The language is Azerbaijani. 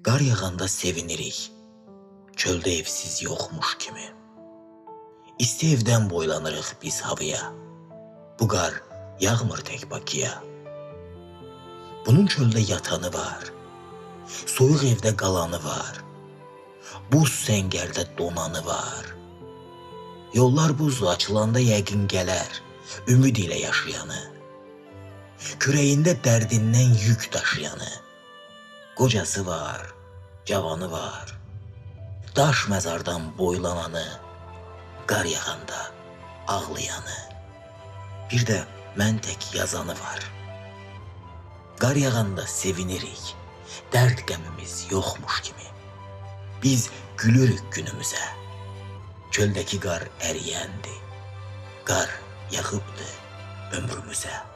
Qar yağanda sevinirik, çöldə evsiz yoxmuş kimi. İsti evdən boylanırıq biz havaya, bu qar yağmır tək Bakıya. Bunun çöldə yatanı var, soyuq evdə qalanı var, buz səngərdə donanı var. Yollar buzlu açılanda yəqin gələr, ümid ilə yaşayanı, kürəyində dərdindən yük daşıyanı. Qocası var, cavanı var, daş məzardan boylananı, qar yağanda ağlayanı. Bir də mən tək yazanı var. Qar yağanda sevinirik, dərd qəmimiz yoxmuş kimi. Biz gülürük günümüzə, çöldəki qar əriyəndi, qar yağıbdı ömrümüzə.